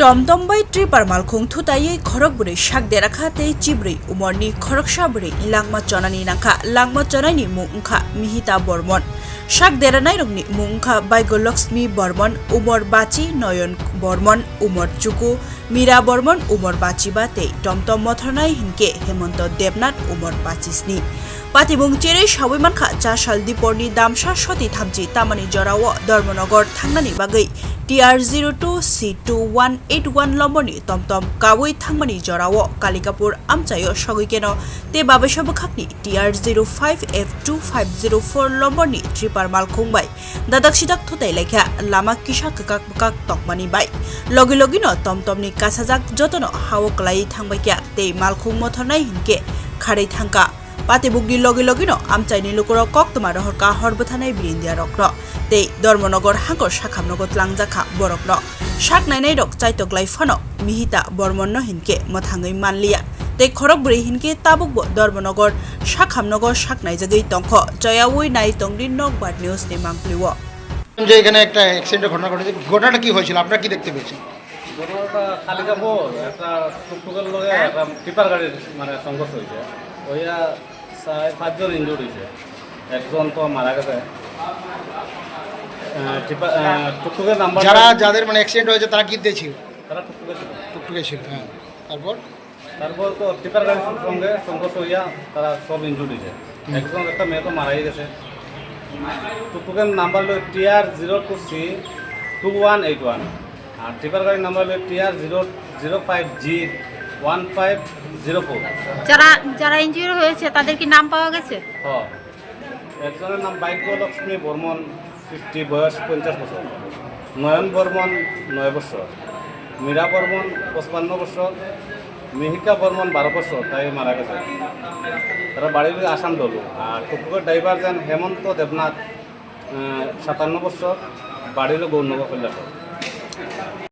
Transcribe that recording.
Tomtom bai tripar malkhung Thotai Khorok buri shak derakha te chibri umorni Khoroksha buri langma chonani nangkha langma chonani mungkha mihita bormon shak deranai rongni mungkha baigolakshmi bormon umor bachi noyon bormon umor Dukhu mira bormon umor bachi bate Tomtom mothornai hinke hemonto debnath umor bachisni Patibung chere sawi mankha cha saldi porni damsa soti thamchi tamani jorawo Dharmanagar thangnani bagai TR02C2181 lomborni Tomtom kawui thangmani jorawo Kalikapur amchayo sogikeno te babeshabkhakni TR05F2504 lomborni tripar malkhungbai Dadak Sidak Thotai lekha lama kisa kakak tokmani bai logilogino Tomtomni kasajak jotono hawoklai thangbaikya te malkhung mothornai hinke kharei thangka Patibugni logilogino amchaini lukoro koktoma rohorka horbothanai birindia rokno te Dharmanagar hangor sakhamnogo tlangjakha borokno saknainai rok chaitoklai phano mihita bormonno hinke mothangai manliya te Khorok buri hinke tabukbo Dharmanagar sakhamnogo saknai jagei tongkho jayawui nai tongri nokbar news ni mangpliwo যে এখানে একটা অ্যাক্সিডেন্টের ঘটনা ঘটেছে ঘটনাটা কি হয়েছিল আপনারা কি দেখতে পেয়েছেন ঘটনাটা কালিকাপুর একটা টুকটুকের লগে একটা টিপার গাড়ির মানে সংঘর্ষ হয়েছে ওইয়া 5 জন ইনজুর্ড হয়েছে একজন তো মারা গেছে টুকটুকের নাম্বার যাদের মানে অ্যাক্সিডেন্ট হয়েছে তারা কি ছিল তারা টুকটুকে ছিল হ্যাঁ তারপর তো টিপার গাড়ির সঙ্গে সংঘর্ষ হইয়া তারা সব ইনজুর্ড হয়েছে একজন একটা মেয়ে তো মারাই গেছে টুকটুকের নাম্বার হলো TR02C2181 আর টিপার গাড়ির নাম্বার হলো TR005G1504 যারা ইনজুরি হয়েছে তাদের কি নাম পাওয়া গেছে? হ্যাঁ একজনের নাম বাগ্যলক্ষ্মী বর্মন 50 বয়স 50 বছর নয়ন বর্মন 9 বছর মীরা বর্মন 55 বছর মিহিকা বর্মন 12 বছর তাই মারা গেছে তারা বাড়ির আসাম দল আর টুকটুকের ড্রাইভার যেন হেমন্ত দেবনাথ 57 বছর বাড়ির গৌরনগর কৈলাস